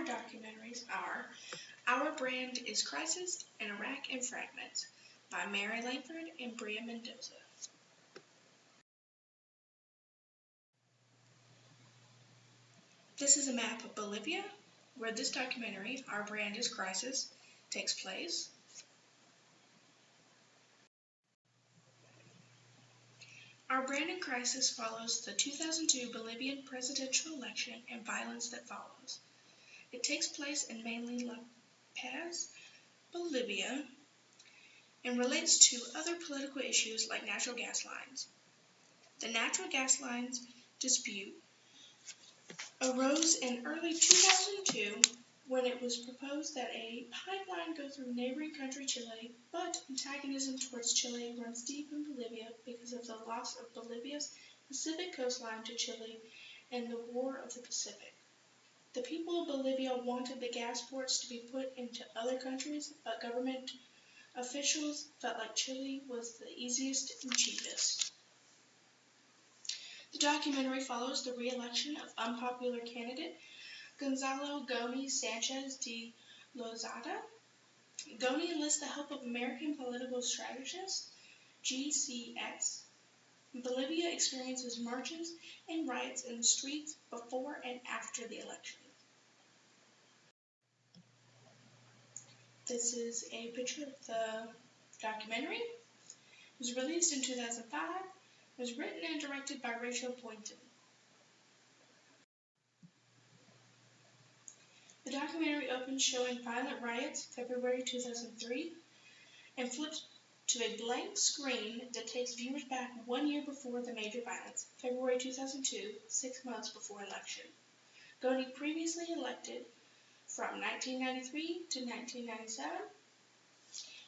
documentaries are Our Brand is Crisis and Iraq and Fragments by Mary Langford and Bria Mendoza. This is a map of Bolivia, where this documentary, Our Brand is Crisis, takes place. Our Brand in Crisis follows the 2002 Bolivian presidential election and violence that follows. It takes place in mainly La Paz, Bolivia, and relates to other political issues like natural gas lines. The natural gas lines dispute arose in early 2002 when it was proposed that a pipeline go through neighboring country Chile, but antagonism towards Chile runs deep in Bolivia because of the loss of Bolivia's Pacific coastline to Chile and the War of the Pacific. The people of Bolivia wanted the gas ports to be put into other countries, but government officials felt like Chile was the easiest and cheapest. The documentary follows the re-election of unpopular candidate Gonzalo Goni Sanchez de Lozada. Goni enlists the help of American political strategist GCS. Bolivia experiences marches and riots in the streets before and after the election. This is a picture of the documentary. It was released in 2005. It was written and directed by Rachel Boynton. The documentary opens showing violent riots, February 2003, and flips to a blank screen that takes viewers back 1 year before the major violence, February 2002, 6 months before election. Goni previously elected from 1993 to 1997.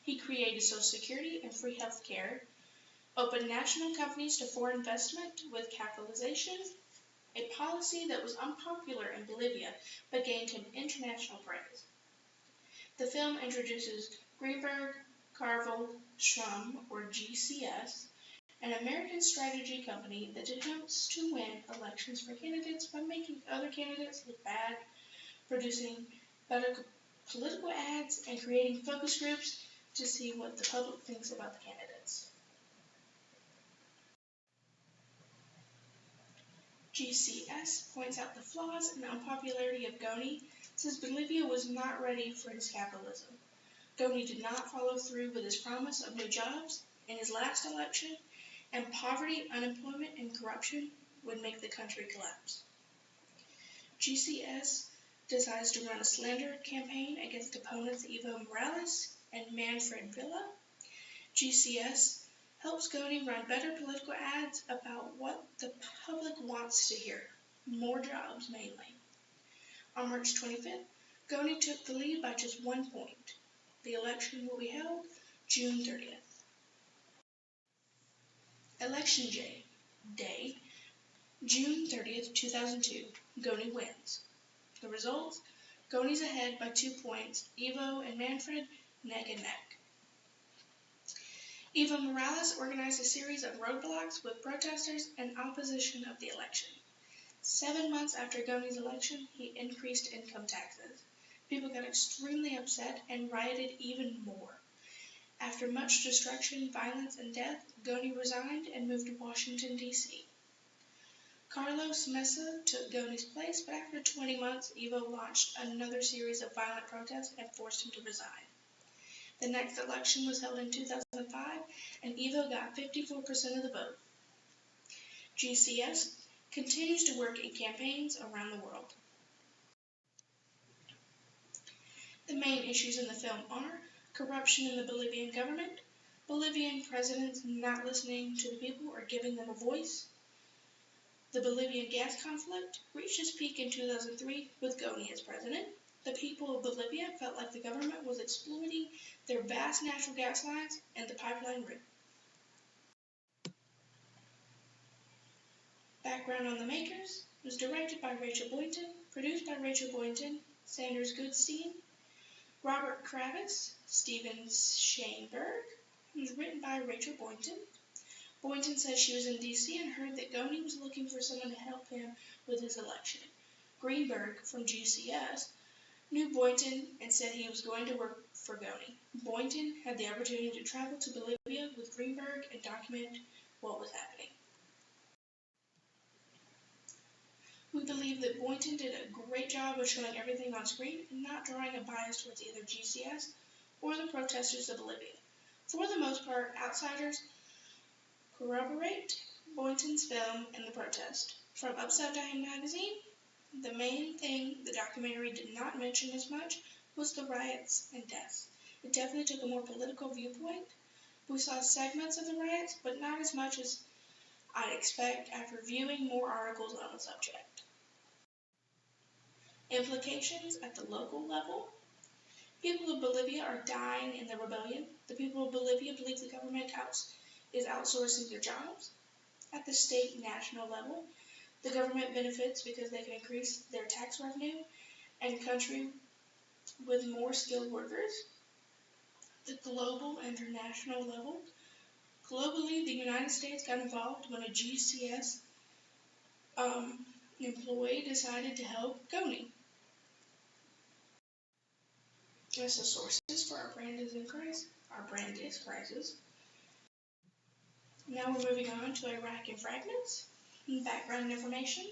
He created Social Security and free health care, opened national companies to foreign investment with capitalization, a policy that was unpopular in Bolivia but gained him international praise. The film introduces Greenberg Carvel Schrum, or GCS, an American strategy company that attempts to win elections for candidates by making other candidates look bad, producing better political ads, and creating focus groups to see what the public thinks about the candidates. GCS points out the flaws and unpopularity of Goni, since Bolivia was not ready for his capitalism. Goni did not follow through with his promise of new jobs in his last election, and poverty, unemployment, and corruption would make the country collapse. GCS decides to run a slander campaign against opponents Evo Morales and Manfred Villa. GCS helps Goni run better political ads about what the public wants to hear, more jobs mainly. On March 25th, Goni took the lead by just 1 point. The election will be held June 30th. Election Day, June 30th, 2002, Goni wins. The results, Goni's ahead by 2 points, Evo and Manfred neck and neck. Evo Morales organized a series of roadblocks with protesters and opposition of the election. 7 months after Goni's election, he increased income taxes. People got extremely upset and rioted even more. After much destruction, violence, and death, Goni resigned and moved to Washington, D.C. Carlos Mesa took Goni's place, but after 20 months, Evo launched another series of violent protests and forced him to resign. The next election was held in 2005, and Evo got 54% of the vote. GCS continues to work in campaigns around the world. The main issues in the film are corruption in the Bolivian government, Bolivian presidents not listening to the people or giving them a voice. The Bolivian gas conflict reached its peak in 2003 with Goni as president. The people of Bolivia felt like the government was exploiting their vast natural gas lines and the pipeline route. Background on the makers was directed by Rachel Boynton, produced by Rachel Boynton, Sanders Goodstein, Robert Kravis, Steven Shainberg. It was written by Rachel Boynton. Boynton said she was in D.C. and heard that Goni was looking for someone to help him with his election. Greenberg from GCS knew Boynton and said he was going to work for Goni. Boynton had the opportunity to travel to Bolivia with Greenberg and document what was happening. We believe that Boynton did a great job of showing everything on screen and not drawing a bias towards either GCS or the protesters of Bolivia. For the most part, outsiders corroborate Boynton's film and the protest. From Upside Down magazine, the main thing the documentary did not mention as much was the riots and deaths. It definitely took a more political viewpoint. We saw segments of the riots, but not as much as I'd expect after viewing more articles on the subject. Implications at the local level. People of Bolivia are dying in the rebellion. The people of Bolivia believe the government is outsourcing their jobs. At the state and national level, the government benefits because they can increase their tax revenue and country with more skilled workers. The global and international level. Globally, the United States got involved when a GCS employee decided to help Goni. As the sources for our brand is crisis. Now we're moving on to Iraq and Fragments. Background information.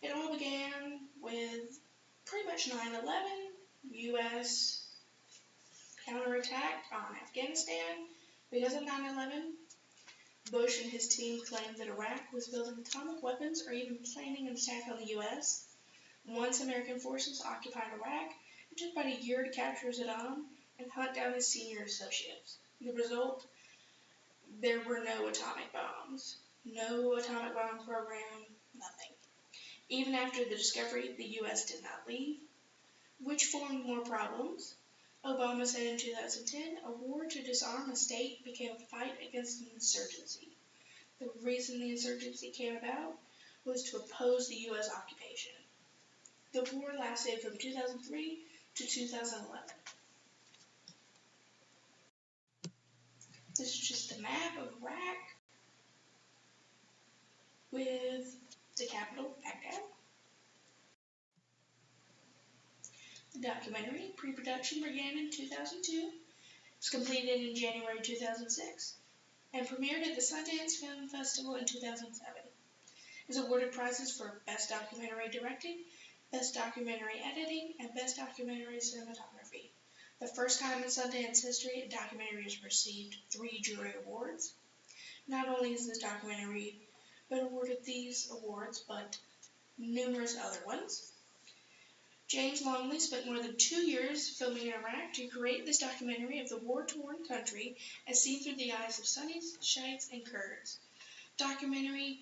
It all began with pretty much 9/11, U.S. counterattack on Afghanistan. Because of 9/11, Bush and his team claimed that Iraq was building atomic weapons or even planning an attack on the U.S. Once American forces occupied Iraq, it took about a year to capture Saddam and hunt down his senior associates. The result, there were no atomic bombs, no atomic bomb program, nothing. Even after the discovery, the U.S. did not leave, which formed more problems. Obama said in 2010, a war to disarm a state became a fight against an insurgency. The reason the insurgency came about was to oppose the U.S. occupation. The war lasted from 2003 to 2011. This is just a map of Iraq with the capital, Baghdad. The documentary pre-production began in 2002, it was completed in January 2006, and premiered at the Sundance Film Festival in 2007. It was awarded prizes for Best Documentary Directing, Best Documentary Editing, and Best Documentary Cinematography. The first time in Sundance history, a documentary has received 3 jury awards. Not only has this documentary been awarded these awards, but numerous other ones. James Longley spent more than 2 years filming in Iraq to create this documentary of the war-torn country as seen through the eyes of Sunnis, Shiites, and Kurds. Documentary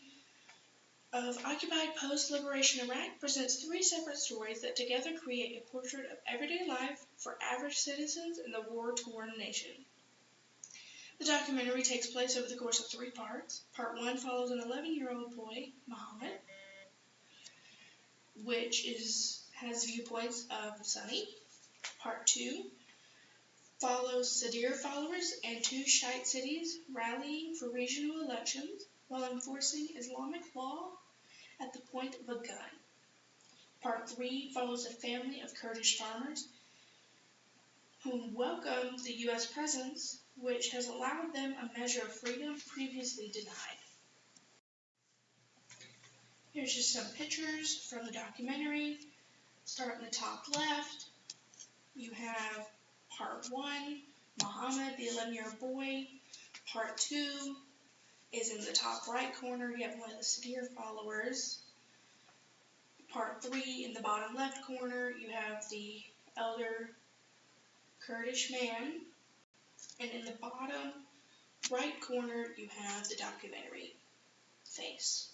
of occupied post-liberation Iraq presents 3 separate stories that together create a portrait of everyday life for average citizens in the war-torn nation. The documentary takes place over the course of 3 parts. Part 1 follows an 11-year-old boy, Muhammad, which has viewpoints of Sunni. Part 2 follows Sadir followers and 2 Shiite cities rallying for regional elections while enforcing Islamic law at the point of a gun. Part 3 follows a family of Kurdish farmers who welcomed the U.S. presence, which has allowed them a measure of freedom previously denied. Here's just some pictures from the documentary. Start in the top left. You have Part 1, Muhammad, the 11-year-old boy. Part 2 is in the top right corner. You have one of the Sadir followers. Part 3, in the bottom left corner, you have the elder Kurdish man. And in the bottom right corner, you have the documentary face.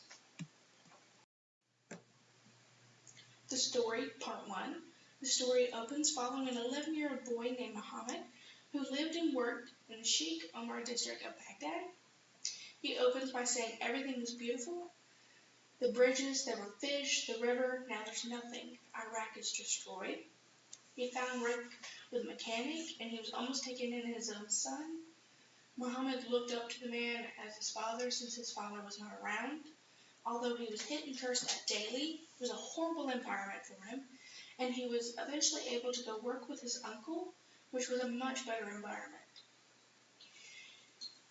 The story, Part 1. The story opens following an 11-year-old boy named Muhammad who lived and worked in the Sheikh Omar district of Baghdad. He opens by saying everything was beautiful. The bridges, there were fish, the river, now there's nothing. Iraq is destroyed. He found work with a mechanic and he was almost taken in his own son. Muhammad looked up to the man as his father since his father was not around. Although he was hit and cursed at daily, it was a horrible environment for him, and he was eventually able to go work with his uncle, which was a much better environment.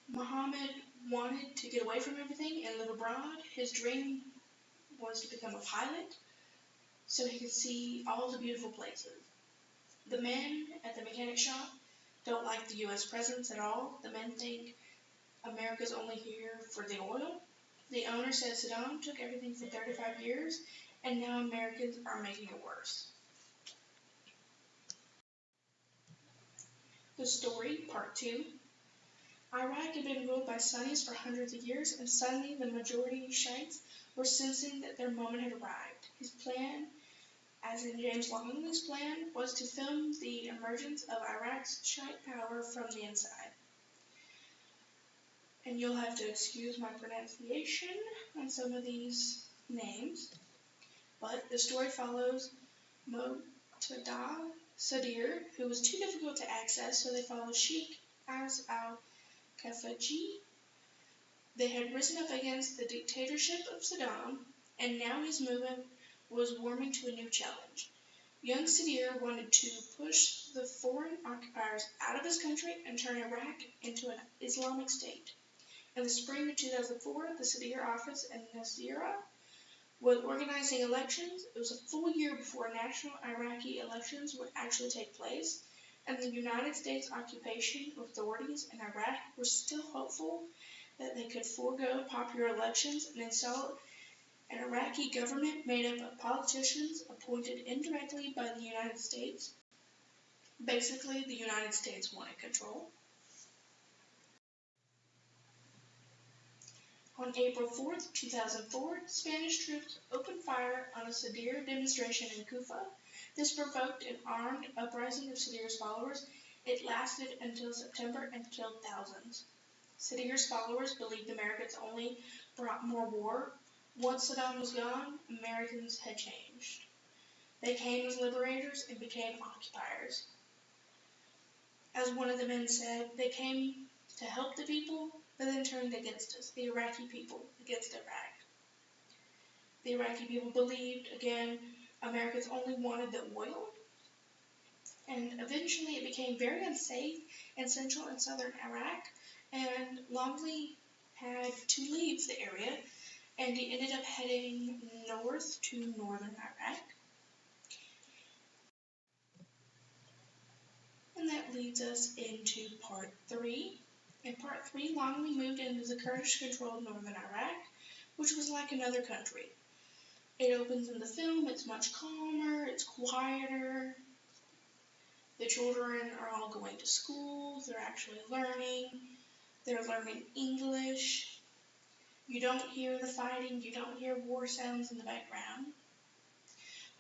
Muhammad wanted to get away from everything and live abroad. His dream was to become a pilot so he could see all the beautiful places. The men at the mechanic shop don't like the U.S. presence at all. The men think America's only here for the oil. The owner says Saddam took everything for 35 years, and now Americans are making it worse. The story, part 2. Iraq had been ruled by Sunnis for hundreds of years, and suddenly the majority Shiites were sensing that their moment had arrived. His plan, as in James Longley's plan, was to film the emergence of Iraq's Shiite power from the inside. And you'll have to excuse my pronunciation on some of these names, but the story follows Muqtada Sadir, who was too difficult to access, so they follow Sheikh Az al-Kafaji. They had risen up against the dictatorship of Saddam, and now his movement was warming to a new challenge. Young Sadir wanted to push the foreign occupiers out of his country and turn Iraq into an Islamic state. In the spring of 2004, the Sadir office in Nasiriyah was organizing elections. It was a full year before national Iraqi elections would actually take place, and the United States occupation authorities in Iraq were still hopeful that they could forego popular elections and install an Iraqi government made up of politicians appointed indirectly by the United States. Basically, the United States wanted control. On April 4, 2004, Spanish troops opened fire on a Sadir demonstration in Kufa. This provoked an armed uprising of Sadir's followers. It lasted until September and killed thousands. Sadir's followers believed Americans only brought more war. Once Saddam was gone, Americans had changed. They came as liberators and became occupiers. As one of the men said, they came to help the people, but then turned against us, the Iraqi people, against Iraq. The Iraqi people believed, again, Americans only wanted the oil, and eventually it became very unsafe in central and southern Iraq, and Longley had to leave the area, and he ended up heading north to northern Iraq. And that leads us into part 3. In part 3, Longley moved into the Kurdish-controlled northern Iraq, which was like another country. It opens in the film, it's much calmer, it's quieter. The children are all going to school, they're actually learning, they're learning English. You don't hear the fighting, you don't hear war sounds in the background.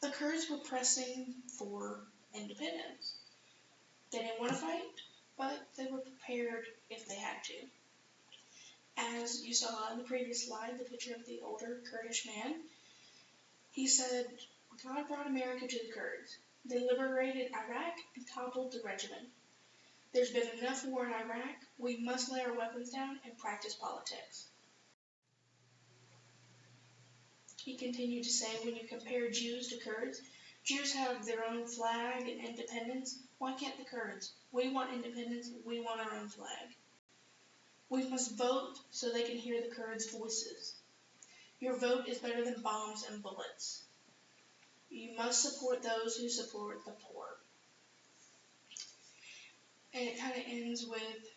The Kurds were pressing for independence. They didn't want to fight, but they were prepared if they had to. As you saw in the previous slide, the picture of the older Kurdish man, he said, God brought America to the Kurds. They liberated Iraq and toppled the regime. There's been enough war in Iraq. We must lay our weapons down and practice politics. He continued to say, when you compare Jews to Kurds, Jews have their own flag and independence. Why can't the Kurds? We want independence. We want our own flag. We must vote so they can hear the Kurds' voices. Your vote is better than bombs and bullets. You must support those who support the poor. And it kind of ends with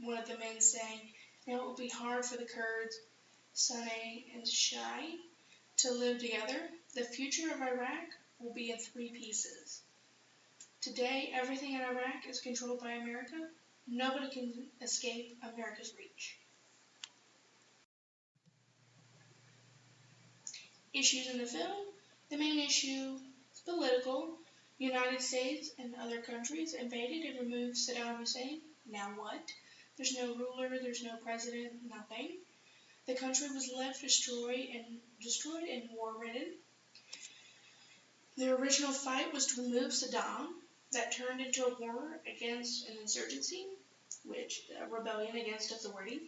one of the men saying, now it will be hard for the Kurds, Sunni and Shia, to live together. The future of Iraq will be in 3 pieces. Today, everything in Iraq is controlled by America. Nobody can escape America's reach. Issues in the film. The main issue is political. United States and other countries invaded and removed Saddam Hussein. Now what? There's no ruler, there's no president, nothing. The country was left destroyed and war-ridden. The original fight was to remove Saddam. That turned into a war against an insurgency, a rebellion against authority.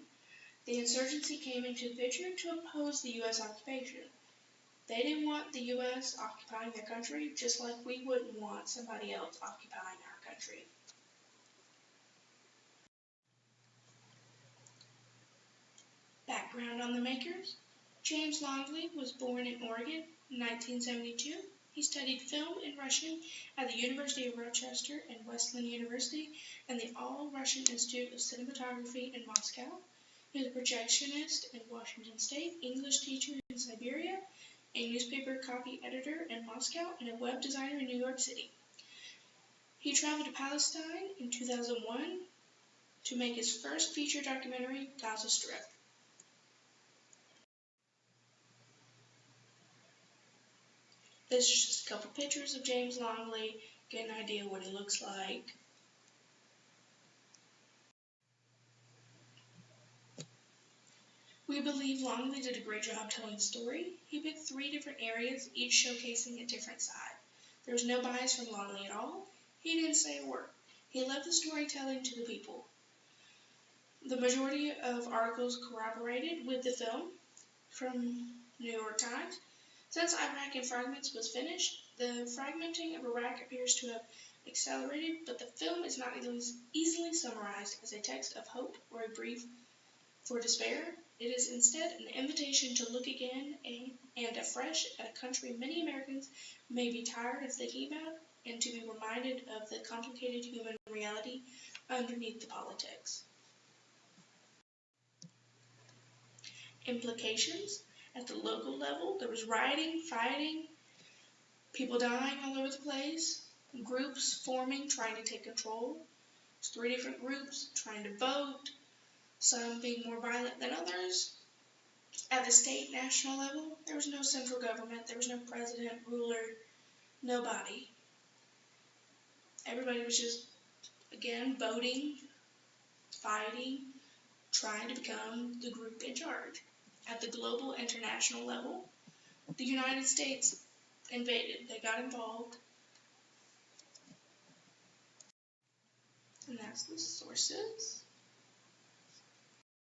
The insurgency came into the picture to oppose the U.S. occupation. They didn't want the U.S. occupying their country, just like we wouldn't want somebody else occupying our country. Background on the makers. James Longley was born in Oregon in 1972. He studied film and Russian at the University of Rochester and Wesleyan University and the All-Russian Institute of Cinematography in Moscow. He was a projectionist in Washington State, English teacher in Siberia, a newspaper copy editor in Moscow, and a web designer in New York City. He traveled to Palestine in 2001 to make his first feature documentary, Gaza Strip. This is just a couple pictures of James Longley, get an idea what he looks like. We believe Longley did a great job telling the story. He picked 3 different areas, each showcasing a different side. There was no bias from Longley at all. He didn't say a word. He left the storytelling to the people. The majority of articles corroborated with the film from New York Times. Since Iraq and Fragments was finished, the fragmenting of Iraq appears to have accelerated, but the film is not easily summarized as a text of hope or a brief for despair. It is instead an invitation to look again and afresh at a country many Americans may be tired of thinking about, and to be reminded of the complicated human reality underneath the politics. Implications. At the local level, there was rioting, fighting, people dying all over the place, groups forming, trying to take control. There's 3 different groups trying to vote, some being more violent than others. At the state, national level, there was no central government, there was no president, ruler, nobody. Everybody was just, again, voting, fighting, trying to become the group in charge. At the global international level, the United States invaded. They got involved. And that's the sources.